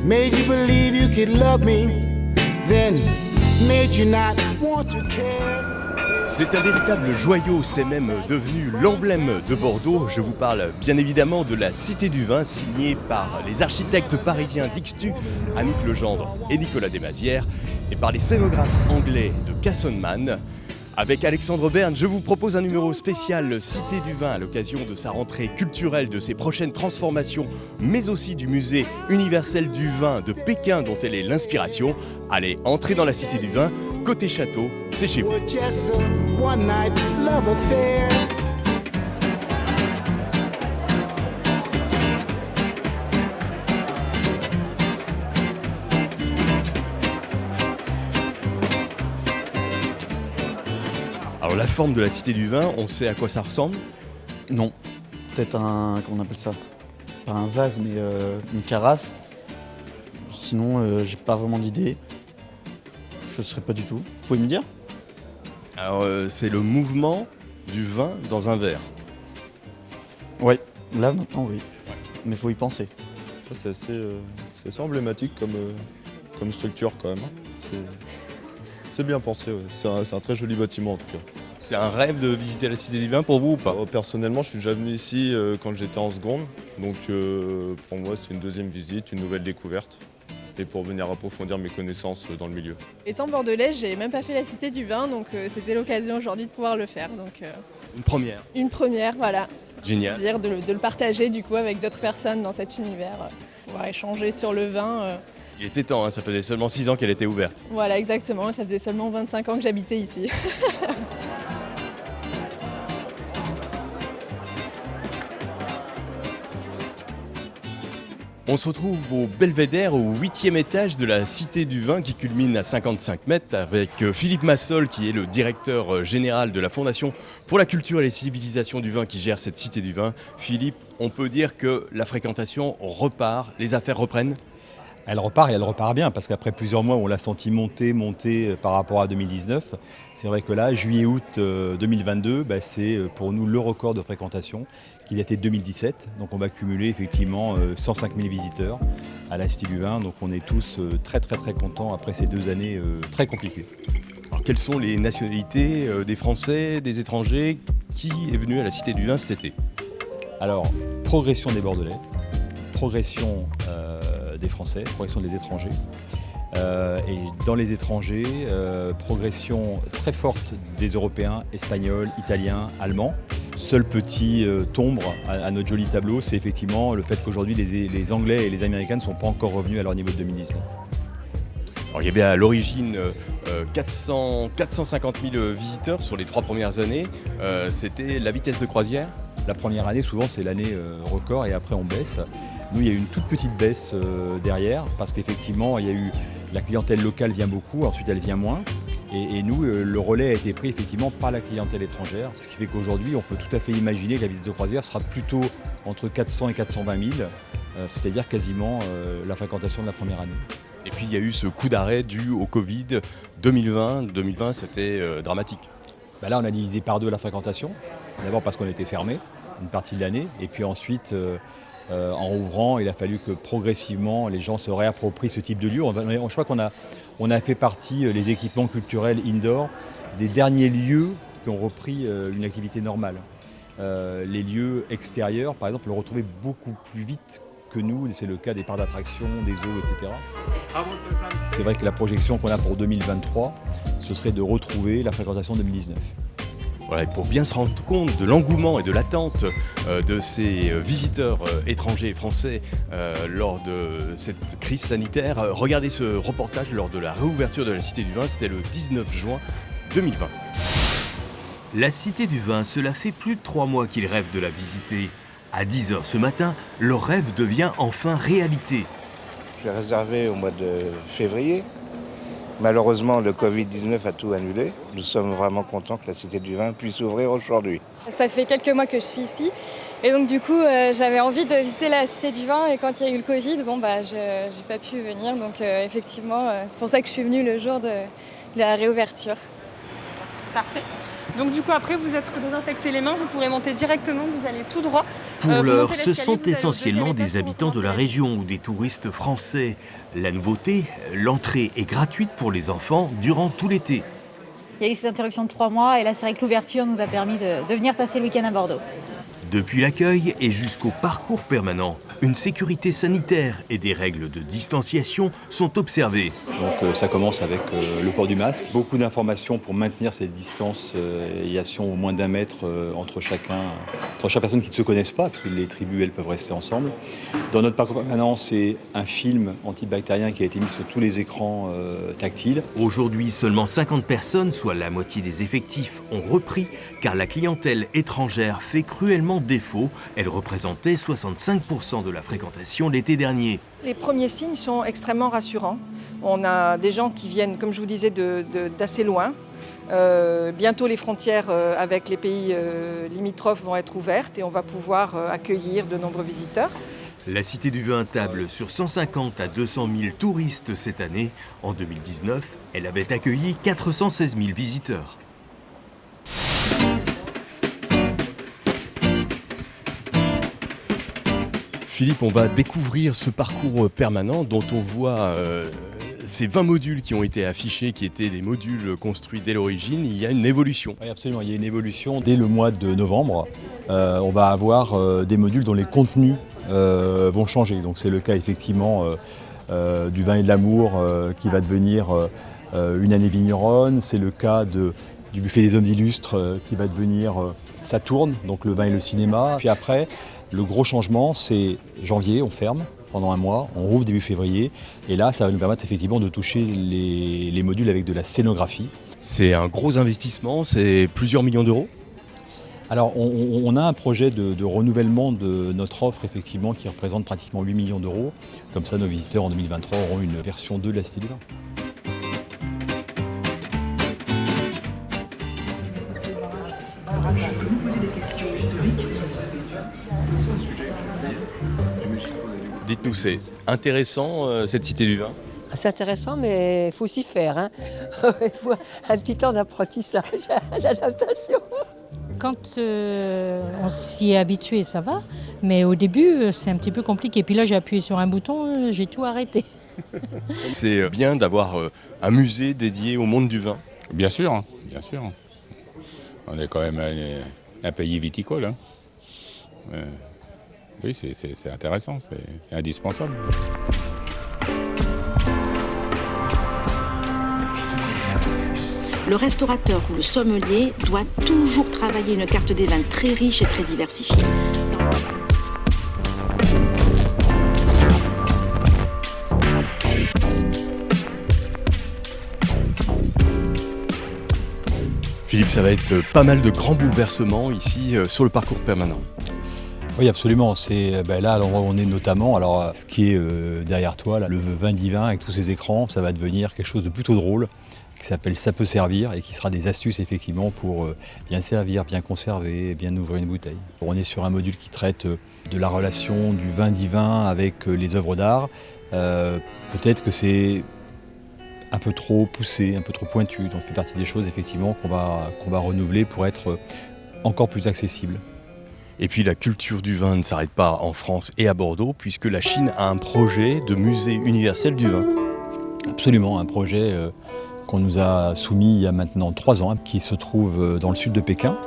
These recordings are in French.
made you believe you could love me, then made you not want to care. C'est un véritable joyau, c'est même devenu l'emblème de Bordeaux. Je vous parle bien évidemment de la Cité du Vin, signée par les architectes parisiens Dixtu, Anouk Legendre et Nicolas Desmazières, et par les scénographes anglais de Cassonman. Avec Alexandre Berne, je vous propose un numéro spécial Cité du Vin à l'occasion de sa rentrée culturelle, de ses prochaines transformations, mais aussi du musée universel du vin de Pékin dont elle est l'inspiration. Allez, entrez dans la Cité du Vin, côté château, c'est chez vous. Alors la forme de la Cité du Vin, on sait à quoi ça ressemble ? Non, peut-être comment on appelle ça ? Pas un vase, mais une carafe. Sinon, j'ai pas vraiment d'idée. Je ne saurais pas du tout. Vous pouvez me dire ? Alors c'est le mouvement du vin dans un verre. Oui, là maintenant oui. Mais il faut y penser. Ça, c'est assez emblématique comme structure quand même. C'est bien pensé, ouais. C'est un très joli bâtiment en tout cas. C'est un rêve de visiter la Cité du Vin pour vous ou pas ? Personnellement, je suis déjà venu ici quand j'étais en seconde. Donc pour moi, c'est une deuxième visite, une nouvelle découverte. Et pour venir approfondir mes connaissances dans le milieu. Étant bordelaise, j'ai même pas fait la Cité du Vin, donc c'était l'occasion aujourd'hui de pouvoir le faire. Donc, une première. Une première, voilà. Génial. Dire de le partager du coup avec d'autres personnes dans cet univers, pouvoir échanger sur le vin. Il était temps, hein, ça faisait seulement 6 ans qu'elle était ouverte. Voilà, exactement, ça faisait seulement 25 ans que j'habitais ici. On se retrouve au belvédère, au 8e étage de la Cité du Vin qui culmine à 55 mètres avec Philippe Massol qui est le directeur général de la Fondation pour la culture et les civilisations du vin qui gère cette Cité du Vin. Philippe, on peut dire que la fréquentation repart, les affaires reprennent ? Elle repart et elle repart bien parce qu'après plusieurs mois on l'a senti monter par rapport à 2019. C'est vrai que là, juillet-août 2022, c'est pour nous le record de fréquentation qui datait de 2017. Donc on va cumuler effectivement 105 000 visiteurs à la Cité du Vin. Donc on est tous très contents après ces 2 années très compliquées. Alors quelles sont les nationalités des Français, des étrangers qui est venu à la Cité du Vin cet été ? Alors, progression des Bordelais, progression des Français, progression des étrangers. Et dans les étrangers, progression très forte des Européens, Espagnols, Italiens, Allemands. Seul petit ombre à notre joli tableau, c'est effectivement le fait qu'aujourd'hui les Anglais et les Américains ne sont pas encore revenus à leur niveau de 2019. Alors, il y avait à l'origine 450 000 visiteurs sur les 3 premières années. C'était la vitesse de croisière ? La première année, souvent, c'est l'année record et après, on baisse. Nous, il y a eu une toute petite baisse derrière parce qu'effectivement, il y a eu la clientèle locale vient beaucoup, ensuite elle vient moins. Et nous, le relais a été pris effectivement par la clientèle étrangère. Ce qui fait qu'aujourd'hui, on peut tout à fait imaginer que la vitesse de croisière sera plutôt entre 400 et 420 000, c'est-à-dire quasiment la fréquentation de la première année. Et puis il y a eu ce coup d'arrêt dû au Covid 2020. 2020, c'était dramatique. Là, on a divisé par 2 la fréquentation. D'abord parce qu'on était fermé une partie de l'année. Et puis ensuite, en ouvrant, il a fallu que progressivement, les gens se réapproprient ce type de lieu. Je crois qu'on a fait partie, les équipements culturels indoor, des derniers lieux qui ont repris une activité normale. Les lieux extérieurs, par exemple, le retrouvaient beaucoup plus vite que nous. C'est le cas des parcs d'attractions, des eaux, etc. C'est vrai que la projection qu'on a pour 2023, ce serait de retrouver la fréquentation 2019. Voilà, et pour bien se rendre compte de l'engouement et de l'attente de ces visiteurs étrangers et français lors de cette crise sanitaire, regardez ce reportage lors de la réouverture de la Cité du Vin, c'était le 19 juin 2020. La Cité du Vin, cela fait plus de 3 mois qu'ils rêvent de la visiter. À 10h ce matin, leur rêve devient enfin réalité. J'ai réservé au mois de février. Malheureusement, le Covid-19 a tout annulé. Nous sommes vraiment contents que la Cité du Vin puisse ouvrir aujourd'hui. Ça fait quelques mois que je suis ici. Et donc du coup, j'avais envie de visiter la Cité du Vin. Et quand il y a eu le Covid, j'ai pas pu venir. Donc effectivement, c'est pour ça que je suis venue le jour de la réouverture. Parfait. Donc du coup après vous êtes désinfecté les mains, vous pourrez monter directement, vous allez tout droit. Pour Vous l'heure, montez ce l'escalier, sont vous allez au essentiellement deuxième étage des pour habitants de la commencer. région ou des touristes français. La nouveauté, l'entrée est gratuite pour les enfants durant tout l'été. Il y a eu cette interruption de 3 mois et là c'est vrai que l'ouverture nous a permis de venir passer le week-end à Bordeaux. Depuis l'accueil et jusqu'au parcours permanent, une sécurité sanitaire et des règles de distanciation sont observées. Donc ça commence avec le port du masque, beaucoup d'informations pour maintenir cette distanciation au moins d'1 mètre entre chaque personne qui ne se connaissent pas, parce que les tribus elles peuvent rester ensemble. Dans notre parcours permanent, c'est un film antibactérien qui a été mis sur tous les écrans tactiles. Aujourd'hui, seulement 50 personnes, soit la moitié des effectifs, ont repris, car la clientèle étrangère fait cruellement défaut. Elle représentait 65% de la fréquentation l'été dernier. Les premiers signes sont extrêmement rassurants. On a des gens qui viennent, comme je vous disais, d'assez loin. Bientôt les frontières avec les pays limitrophes vont être ouvertes et on va pouvoir accueillir de nombreux visiteurs. La Cité du Vin table sur 150 à 200 000 touristes cette année. En 2019, elle avait accueilli 416 000 visiteurs. Philippe, on va découvrir ce parcours permanent dont on voit ces 20 modules qui ont été affichés, qui étaient des modules construits dès l'origine. Il y a une évolution. Oui, absolument, il y a une évolution. Dès le mois de novembre, on va avoir des modules dont les contenus vont changer. Donc c'est le cas effectivement du vin et de l'amour qui va devenir une année vigneronne. C'est le cas du buffet des hommes illustres qui va devenir Saturne, donc le vin et le cinéma. Puis après, le gros changement, c'est janvier, on ferme pendant 1 mois, on rouvre début février. Et là, ça va nous permettre effectivement de toucher les modules avec de la scénographie. C'est un gros investissement, c'est plusieurs millions d'euros. Alors, on a un projet de renouvellement de notre offre, effectivement, qui représente pratiquement 8 millions d'euros. Comme ça, nos visiteurs en 2023 auront une version 2 de la Cité du Vin. Je peux vous poser des questions historiques sur le service du vin ? Dites-nous, c'est intéressant cette Cité du Vin ? C'est intéressant, mais il faut s'y faire. Hein. Il faut un petit temps d'apprentissage, d'adaptation. Quand on s'y est habitué, ça va. Mais au début, c'est un petit peu compliqué. Puis là, j'ai appuyé sur un bouton, j'ai tout arrêté. C'est bien d'avoir un musée dédié au monde du vin. Bien sûr, bien sûr. On est quand même un pays viticole. Hein. Oui, c'est intéressant, c'est indispensable. Le restaurateur ou le sommelier doit toujours travailler une carte des vins très riche et très diversifiée. Philippe, ça va être pas mal de grands bouleversements ici sur le parcours permanent. Oui, absolument. C'est là, on est notamment, alors ce qui est derrière toi, là, le vin divin avec tous ces écrans, ça va devenir quelque chose de plutôt drôle, qui s'appelle Ça peut servir et qui sera des astuces effectivement pour bien servir, bien conserver, bien ouvrir une bouteille. On est sur un module qui traite de la relation du vin divin avec les œuvres d'art. Peut-être que c'est un peu trop poussé, un peu trop pointu. Donc ça fait partie des choses effectivement qu'on va renouveler pour être encore plus accessible. Et puis la culture du vin ne s'arrête pas en France et à Bordeaux, puisque la Chine a un projet de musée universel du vin. Absolument, un projet qu'on nous a soumis il y a maintenant 3 ans, qui se trouve dans le sud de Pékin.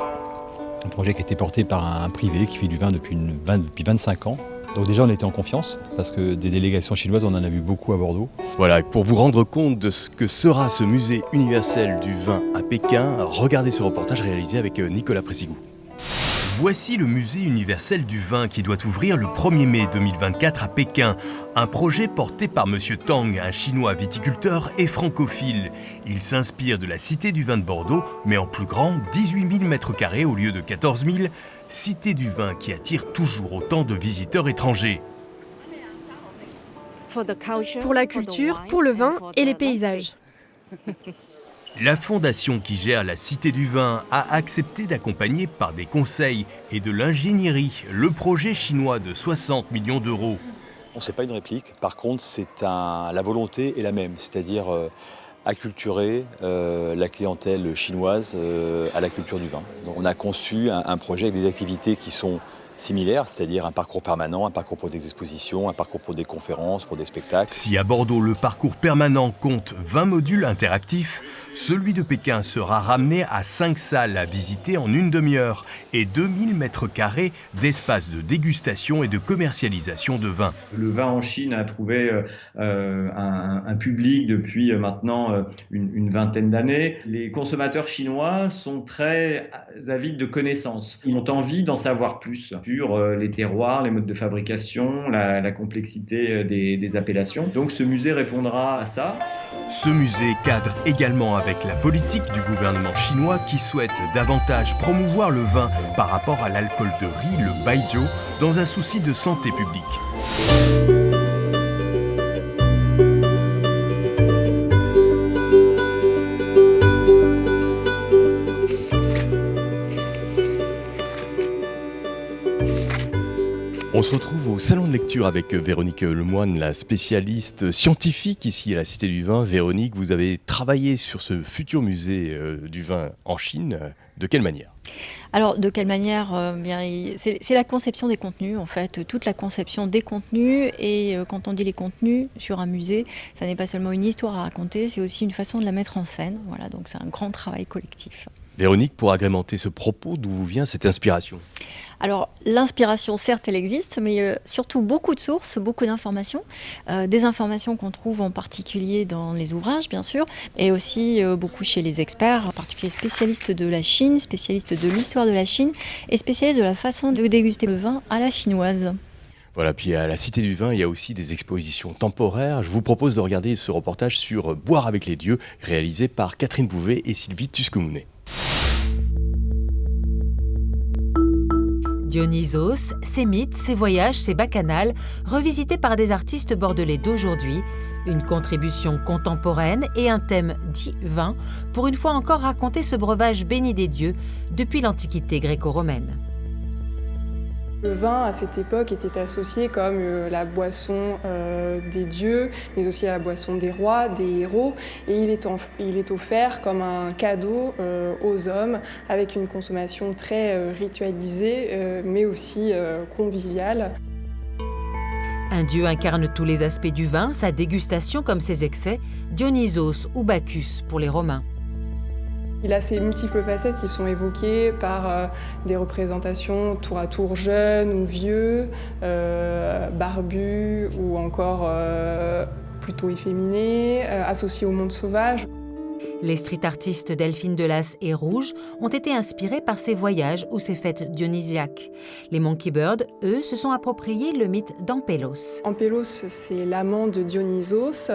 Un projet qui a été porté par un privé qui fait du vin depuis 25 ans. Donc déjà on était en confiance, parce que des délégations chinoises, on en a vu beaucoup à Bordeaux. Voilà, pour vous rendre compte de ce que sera ce musée universel du vin à Pékin, regardez ce reportage réalisé avec Nicolas Pressigou. Voici le musée universel du vin qui doit ouvrir le 1er mai 2024 à Pékin. Un projet porté par M. Tang, un chinois viticulteur et francophile. Il s'inspire de la Cité du Vin de Bordeaux, mais en plus grand, 18 000 m² au lieu de 14 000. Cité du Vin qui attire toujours autant de visiteurs étrangers. Pour la culture, pour le vin et les paysages. La fondation qui gère la Cité du Vin a accepté d'accompagner par des conseils et de l'ingénierie le projet chinois de 60 millions d'euros. Ce n'est pas une réplique, par contre la volonté est la même, c'est-à-dire acculturer la clientèle chinoise à la culture du vin. Donc on a conçu un projet avec des activités qui sont similaires, c'est-à-dire un parcours permanent, un parcours pour des expositions, un parcours pour des conférences, pour des spectacles. Si à Bordeaux, le parcours permanent compte 20 modules interactifs, celui de Pékin sera ramené à 5 salles à visiter en une demi-heure et 2000 mètres carrés d'espace de dégustation et de commercialisation de vin. Le vin en Chine a trouvé un public depuis maintenant une vingtaine d'années. Les consommateurs chinois sont très avides de connaissances. Ils ont envie d'en savoir plus sur les terroirs, les modes de fabrication, la complexité des appellations. Donc ce musée répondra à ça. Ce musée cadre également avec la politique du gouvernement chinois qui souhaite davantage promouvoir le vin par rapport à l'alcool de riz, le baijiu, dans un souci de santé publique. On se retrouve au salon de lecture avec Véronique Lemoine, la spécialiste scientifique ici à la Cité du Vin. Véronique, vous avez travaillé sur ce futur musée du vin en Chine. De quelle manière ? Alors, de quelle manière c'est la conception des contenus, en fait, toute la conception des contenus. Et quand on dit les contenus sur un musée, ça n'est pas seulement une histoire à raconter, c'est aussi une façon de la mettre en scène. Voilà, donc c'est un grand travail collectif. Véronique, pour agrémenter ce propos, d'où vous vient cette inspiration ? Alors, l'inspiration, certes, elle existe, mais surtout beaucoup de sources, beaucoup d'informations. Des informations qu'on trouve en particulier dans les ouvrages, bien sûr, et aussi beaucoup chez les experts, en particulier spécialistes de la Chine, spécialistes de l'histoire de la Chine et spécialistes de la façon de déguster le vin à la chinoise. Voilà, puis à la Cité du Vin, il y a aussi des expositions temporaires. Je vous propose de regarder ce reportage sur Boire avec les dieux, réalisé par Catherine Bouvet et Sylvie Tusquemounet. Dionysos, ses mythes, ses voyages, ses bacchanales, revisités par des artistes bordelais d'aujourd'hui, une contribution contemporaine et un thème dit vin, pour une fois encore raconter ce breuvage béni des dieux depuis l'Antiquité gréco-romaine. Le vin, à cette époque, était associé comme la boisson des dieux, mais aussi la boisson des rois, des héros. Et il est offert comme un cadeau aux hommes, avec une consommation très ritualisée, mais aussi conviviale. Un dieu incarne tous les aspects du vin, sa dégustation comme ses excès, Dionysos ou Bacchus pour les Romains. Il a ces multiples facettes qui sont évoquées par des représentations tour à tour jeunes ou vieux, barbus ou encore plutôt efféminés, associés au monde sauvage. Les street artistes Delphine Delas et Rouge ont été inspirés par ces voyages ou ces fêtes dionysiaques. Les Monkey Birds, eux, se sont appropriés le mythe d'Ampélos. Ampélos, c'est l'amant de Dionysos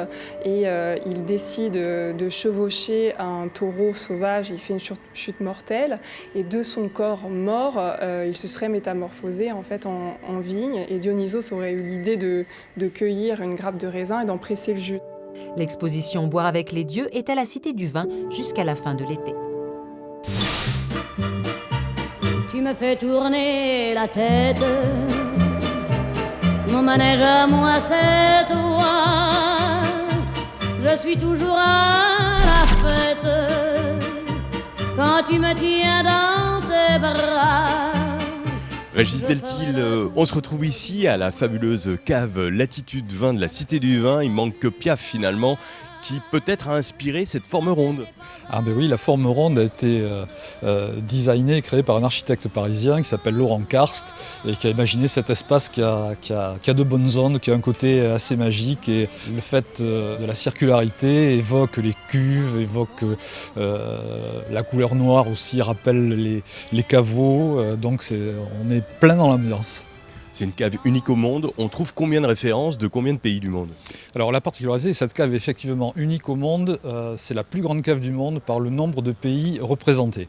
et il décide de chevaucher un taureau sauvage. Il fait une chute mortelle et de son corps mort, il se serait métamorphosé en fait en vigne et Dionysos aurait eu l'idée de cueillir une grappe de raisin et d'en presser le jus. L'exposition Boire avec les dieux est à la Cité du Vin jusqu'à la fin de l'été. Tu me fais tourner la tête, mon manège à moi c'est toi, je suis toujours à la fête, quand tu me tiens dans tes bras. Régis Deltil, on se retrouve ici à la fabuleuse cave Latitude Vin de la Cité du Vin. Il manque que Piaf finalement, qui peut-être a inspiré cette forme ronde. Ah ben oui, la forme ronde a été designée et créée par un architecte parisien qui s'appelle Laurent Karst et qui a imaginé cet espace qui a de bonnes ondes, qui a un côté assez magique et le fait de la circularité évoque les cuves, évoque la couleur noire aussi, rappelle les caveaux, donc on est plein dans l'ambiance. C'est une cave unique au monde. On trouve combien de références de combien de pays du monde ? Alors la particularité, cette cave est effectivement unique au monde. C'est la plus grande cave du monde par le nombre de pays représentés.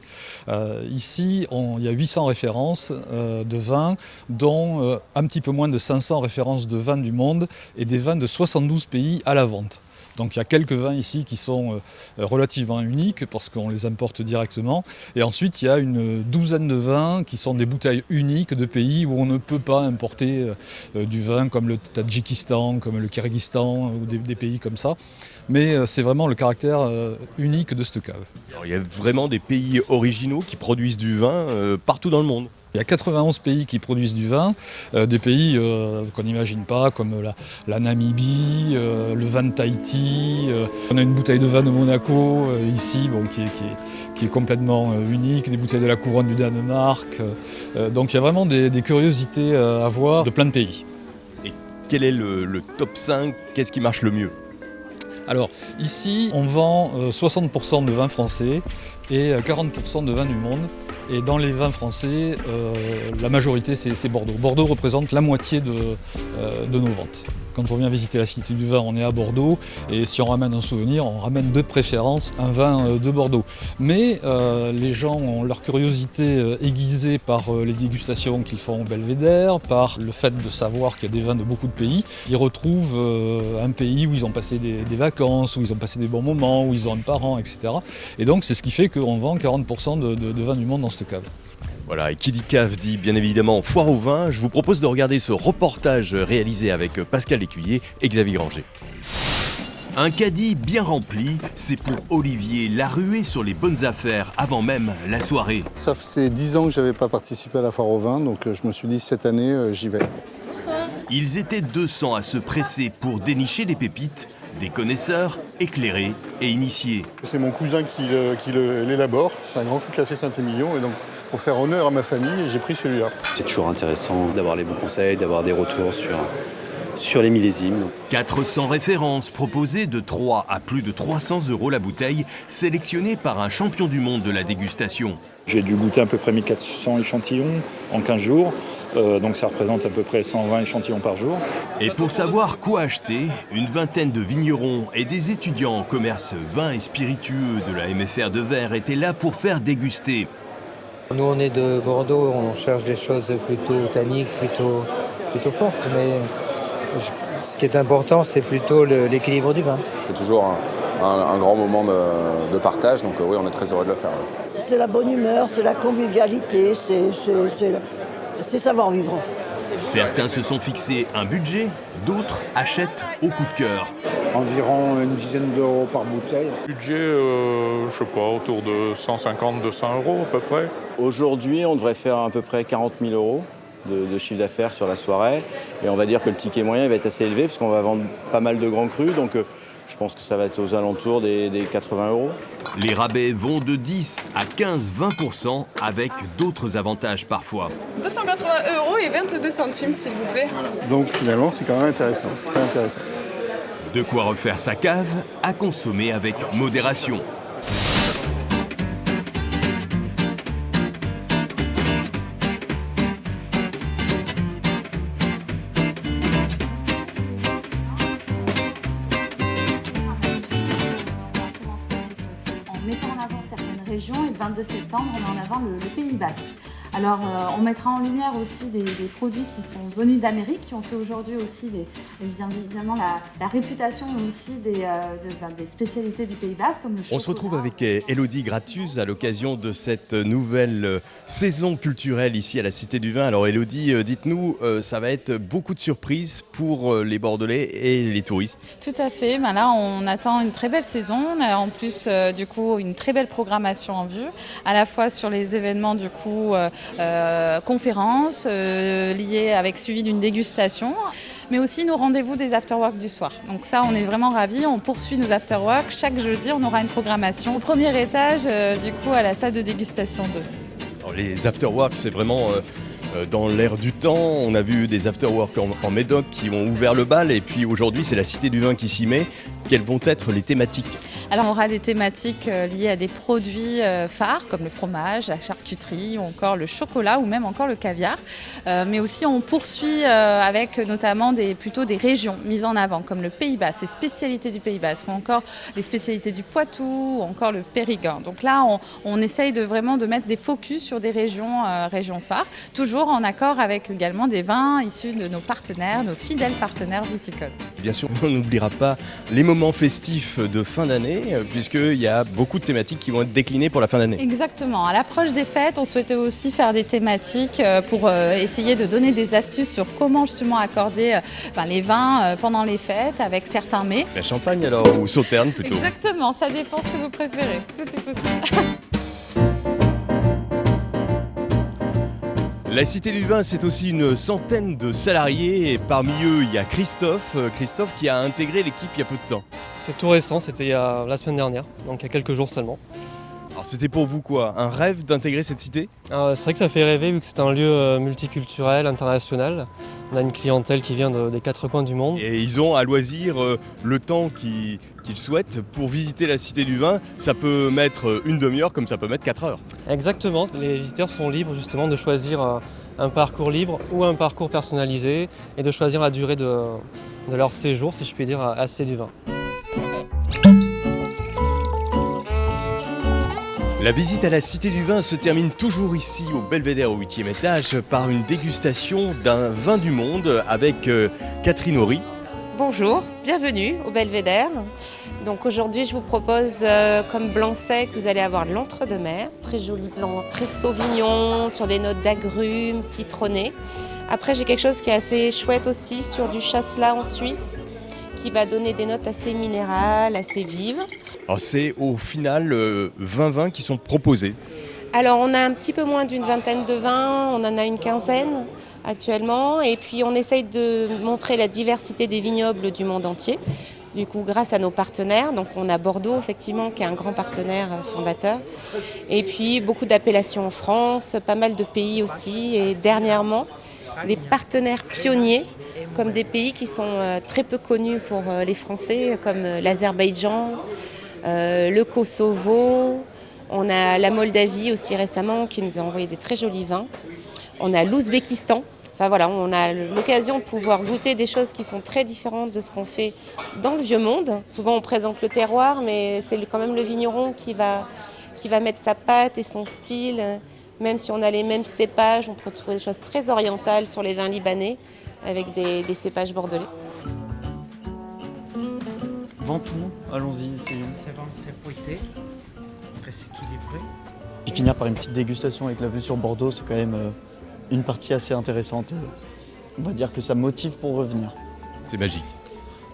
Ici, il y a 800 références de vins, dont un petit peu moins de 500 références de vins du monde et des vins de 72 pays à la vente. Donc il y a quelques vins ici qui sont relativement uniques parce qu'on les importe directement. Et ensuite il y a une douzaine de vins qui sont des bouteilles uniques de pays où on ne peut pas importer du vin comme le Tadjikistan, comme le Kyrgyzstan ou des pays comme ça. Mais c'est vraiment le caractère unique de cette cave. Alors, il y a vraiment des pays originaux qui produisent du vin partout dans le monde. Il y a 91 pays qui produisent du vin, des pays qu'on n'imagine pas, comme la Namibie, le vin de Tahiti. On a une bouteille de vin de Monaco ici, qui est complètement unique, des bouteilles de la couronne du Danemark. Donc il y a vraiment des curiosités à voir de plein de pays. Et quel est le top 5 ? Qu'est-ce qui marche le mieux ? Alors ici, on vend 60% de vins français et 40% de vins du monde. Et dans les vins français, la majorité c'est Bordeaux. Bordeaux représente la moitié de nos ventes. Quand on vient visiter la Cité du Vin, on est à Bordeaux. Et si on ramène un souvenir, on ramène de préférence un vin de Bordeaux. Mais les gens ont leur curiosité aiguisée par les dégustations qu'ils font au Belvédère, par le fait de savoir qu'il y a des vins de beaucoup de pays. Ils retrouvent un pays où ils ont passé des vacances, où ils ont passé des bons moments, où ils ont un parent, etc. Et donc c'est ce qui fait qu'on vend 40% de vins du monde dans cette cave. Voilà, et qui dit cave dit bien évidemment foire au vin. Je vous propose de regarder ce reportage réalisé avec Pascal Lécuyer et Xavier Granger. Un caddie bien rempli, c'est pour Olivier la ruée sur les bonnes affaires avant même la soirée. Ça faisait 10 ans que je n'avais pas participé à la foire au vin, donc je me suis dit cette année j'y vais. Bonsoir. Ils étaient 200 à se presser pour dénicher des pépites, des connaisseurs éclairés et initiés. C'est mon cousin qui l'élabore, c'est un grand cru classé Saint-Émilion, et donc pour faire honneur à ma famille, j'ai pris celui-là. C'est toujours intéressant d'avoir les bons conseils, d'avoir des retours sur les millésimes. 400 références proposées de 3 à plus de 300 € la bouteille, sélectionnées par un champion du monde de la dégustation. J'ai dû goûter à peu près 1400 échantillons en 15 jours, donc ça représente à peu près 120 échantillons par jour. Et pour savoir quoi acheter, une vingtaine de vignerons et des étudiants en commerce vin et spiritueux de la MFR de Vers étaient là pour faire déguster. Nous on est de Bordeaux, on cherche des choses plutôt tanniques, plutôt fortes, mais ce qui est important c'est plutôt l'équilibre du vin. C'est toujours un grand moment de partage, donc oui on est très heureux de le faire. C'est la bonne humeur, c'est la convivialité, c'est savoir-vivre. Certains se sont fixés un budget, d'autres achètent au coup de cœur. Environ une dizaine d'euros par bouteille. Budget, je sais pas, autour de 150-200 € à peu près. Aujourd'hui, on devrait faire à peu près 40 000 € de chiffre d'affaires sur la soirée. Et on va dire que le ticket moyen va être assez élevé parce qu'on va vendre pas mal de grands crus. Donc je pense que ça va être aux alentours des 80 €. Les rabais vont de 10 à 15-20% avec d'autres avantages parfois. 280 € et 22 centimes s'il vous plaît. Donc finalement c'est quand même intéressant, très intéressant. De quoi refaire sa cave à consommer avec modération. En mettant en avant certaines régions et le 22 septembre, on met en avant le Pays Basque. Alors on mettra en lumière aussi des produits qui sont venus d'Amérique, qui ont fait aujourd'hui aussi évidemment la réputation aussi des spécialités du Pays Basque. Comme le chocolat. On se retrouve avec Élodie Gratus à l'occasion de cette nouvelle saison culturelle ici à la Cité du Vin. Alors Élodie, dites-nous, ça va être beaucoup de surprises pour les Bordelais et les touristes. Tout à fait, ben là on attend une très belle saison, on a en plus du coup une très belle programmation en vue, à la fois sur les événements du coup conférences liées avec suivi d'une dégustation, mais aussi nos rendez-vous des afterwork du soir. Donc ça, on est vraiment ravis, on poursuit nos afterwork. Chaque jeudi, on aura une programmation au premier étage, du coup, à la salle de dégustation 2. Alors, les afterwork, c'est vraiment dans l'air du temps. On a vu des afterwork en Médoc qui ont ouvert le bal, et puis aujourd'hui, c'est la Cité du Vin qui s'y met. Quelles vont être les thématiques ? Alors on aura des thématiques liées à des produits phares comme le fromage, la charcuterie ou encore le chocolat ou même encore le caviar. Mais aussi on poursuit avec notamment plutôt des régions mises en avant comme le Pays Basque, les spécialités du Pays Basque ou encore les spécialités du Poitou ou encore le Périgord. Donc là on essaye vraiment de mettre des focus sur des régions phares, toujours en accord avec également des vins issus de nos partenaires, nos fidèles partenaires viticoles. Bien sûr, on n'oubliera pas les moments festifs de fin d'année, puisqu'il y a beaucoup de thématiques qui vont être déclinées pour la fin d'année. Exactement. À l'approche des fêtes, on souhaitait aussi faire des thématiques pour essayer de donner des astuces sur comment justement accorder les vins pendant les fêtes avec certains mets. La Champagne alors, ou Sauternes plutôt. Exactement, ça dépend ce que vous préférez. Tout est possible. La Cité du Vin, c'est aussi une centaine de salariés et parmi eux, il y a Christophe. Christophe qui a intégré l'équipe il y a peu de temps. C'est tout récent, c'était la semaine dernière, donc il y a quelques jours seulement. Alors c'était pour vous quoi, un rêve d'intégrer cette cité ? C'est vrai que ça fait rêver vu que c'est un lieu multiculturel, international. On a une clientèle qui vient des quatre coins du monde. Et ils ont à loisir le temps qu'ils souhaitent pour visiter la Cité du Vin. Ça peut mettre une demi-heure comme ça peut mettre 4 heures. Exactement, les visiteurs sont libres justement de choisir un parcours libre ou un parcours personnalisé et de choisir la durée de leur séjour, si je puis dire, à la Cité du Vin. La visite à la Cité du Vin se termine toujours ici au Belvédère au 8e étage par une dégustation d'un vin du monde avec Catherine Horry. Bonjour, bienvenue au Belvédère. Donc aujourd'hui je vous propose comme blanc sec, vous allez avoir l'entre-deux-mer, très joli blanc, très sauvignon, sur des notes d'agrumes, citronnées. Après j'ai quelque chose qui est assez chouette aussi sur du chasselas en Suisse, qui va donner des notes assez minérales, assez vives. Alors c'est au final 20 vins qui sont proposés. Alors on a un petit peu moins d'une vingtaine de vins, on en a une quinzaine actuellement et puis on essaye de montrer la diversité des vignobles du monde entier. Du coup grâce à nos partenaires, donc on a Bordeaux effectivement qui est un grand partenaire fondateur et puis beaucoup d'appellations en France, pas mal de pays aussi et dernièrement des partenaires pionniers comme des pays qui sont très peu connus pour les Français comme l'Azerbaïdjan, le Kosovo, on a la Moldavie aussi récemment qui nous a envoyé des très jolis vins, on a l'Ouzbékistan, enfin voilà, on a l'occasion de pouvoir goûter des choses qui sont très différentes de ce qu'on fait dans le vieux monde. Souvent on présente le terroir mais c'est quand même le vigneron qui va mettre sa patte et son style, même si on a les mêmes cépages, on peut trouver des choses très orientales sur les vins libanais avec des cépages bordelais. Ventoux, allons-y, essayons. C'est bon, c'est fruité, après c'est équilibré. Et finir par une petite dégustation avec la vue sur Bordeaux, c'est quand même une partie assez intéressante. On va dire que ça motive pour revenir. C'est magique.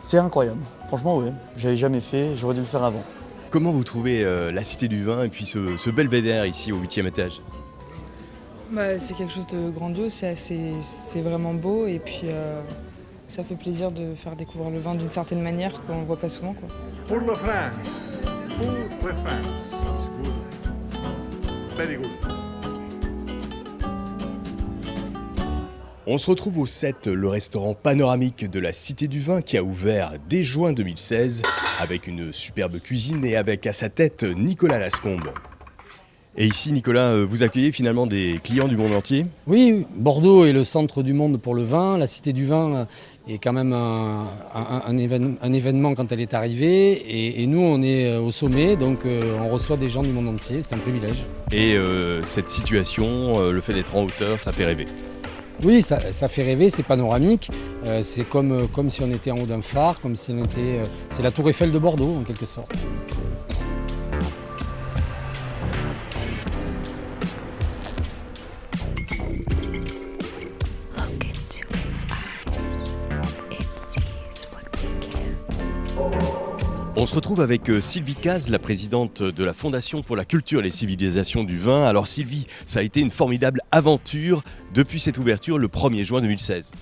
C'est incroyable. Franchement, oui. J'avais jamais fait, j'aurais dû le faire avant. Comment vous trouvez la Cité du Vin et puis ce Belvédère ici au 8e étage ? C'est quelque chose de grandiose, c'est vraiment beau et puis ça fait plaisir de faire découvrir le vin d'une certaine manière qu'on ne voit pas souvent. Quoi. Pour la France. Pour la France. That's good. Very good. On se retrouve au 7, le restaurant panoramique de la Cité du Vin qui a ouvert dès juin 2016 avec une superbe cuisine et avec à sa tête Nicolas Lascombe. Et ici, Nicolas, vous accueillez finalement des clients du monde entier ? Oui, Bordeaux est le centre du monde pour le vin. La Cité du Vin est quand même un événement quand elle est arrivée. Et nous, on est au sommet, donc on reçoit des gens du monde entier. C'est un privilège. Et cette situation, le fait d'être en hauteur, ça fait rêver ? Oui, ça fait rêver, c'est panoramique. C'est comme si on était en haut d'un phare, comme si on était... c'est la tour Eiffel de Bordeaux, en quelque sorte. On se retrouve avec Sylvie Caz, la présidente de la Fondation pour la culture et les civilisations du vin. Alors Sylvie, ça a été une formidable aventure depuis cette ouverture le 1er juin 2016.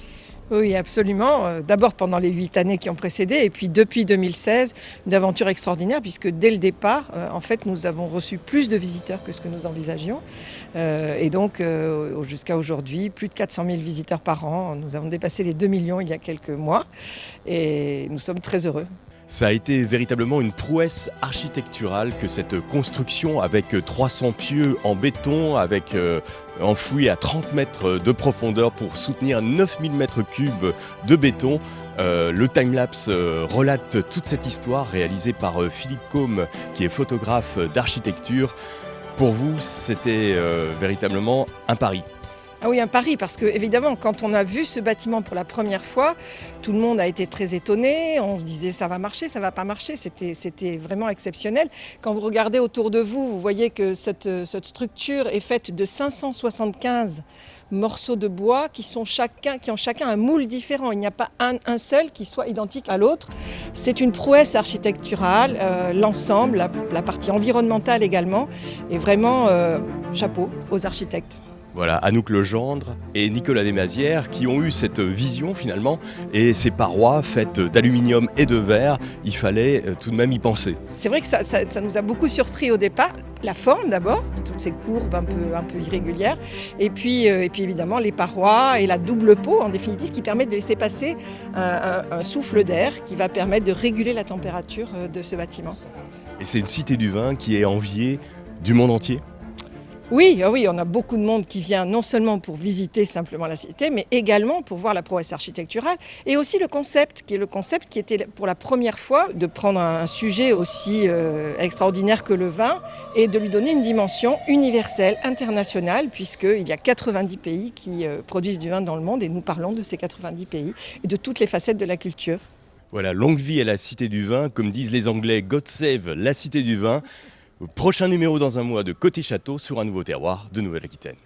Oui, absolument. D'abord pendant les 8 années qui ont précédé et puis depuis 2016, une aventure extraordinaire puisque dès le départ, en fait, nous avons reçu plus de visiteurs que ce que nous envisagions. Et donc, jusqu'à aujourd'hui, plus de 400 000 visiteurs par an. Nous avons dépassé les 2 millions il y a quelques mois et nous sommes très heureux. Ça a été véritablement une prouesse architecturale que cette construction avec 300 pieux en béton, avec enfouis à 30 mètres de profondeur pour soutenir 9000 mètres cubes de béton. Le timelapse relate toute cette histoire réalisée par Philippe Côme, qui est photographe d'architecture. Pour vous, c'était véritablement un pari. Ah oui, un pari, parce que évidemment, quand on a vu ce bâtiment pour la première fois, tout le monde a été très étonné. On se disait ça va marcher, ça va pas marcher. C'était vraiment exceptionnel. Quand vous regardez autour de vous, vous voyez que cette structure est faite de 575 morceaux de bois qui ont chacun un moule différent. Il n'y a pas un seul qui soit identique à l'autre. C'est une prouesse architecturale, l'ensemble, la partie environnementale également. Et vraiment, chapeau aux architectes. Voilà, Anouk Legendre et Nicolas Desmazières qui ont eu cette vision finalement, et ces parois faites d'aluminium et de verre, il fallait tout de même y penser. C'est vrai que ça nous a beaucoup surpris au départ, la forme d'abord, toutes ces courbes un peu irrégulières, et puis évidemment les parois et la double peau en définitive qui permet de laisser passer un souffle d'air qui va permettre de réguler la température de ce bâtiment. Et c'est une cité du vin qui est enviée du monde entier ? Oui, on a beaucoup de monde qui vient non seulement pour visiter simplement la cité, mais également pour voir la prouesse architecturale et aussi le concept qui était pour la première fois de prendre un sujet aussi extraordinaire que le vin et de lui donner une dimension universelle, internationale, puisqu'il y a 90 pays qui produisent du vin dans le monde et nous parlons de ces 90 pays et de toutes les facettes de la culture. Voilà, longue vie à la Cité du Vin, comme disent les Anglais, God save la Cité du Vin. Prochain numéro dans un mois de Côté Château sur un nouveau terroir de Nouvelle-Aquitaine.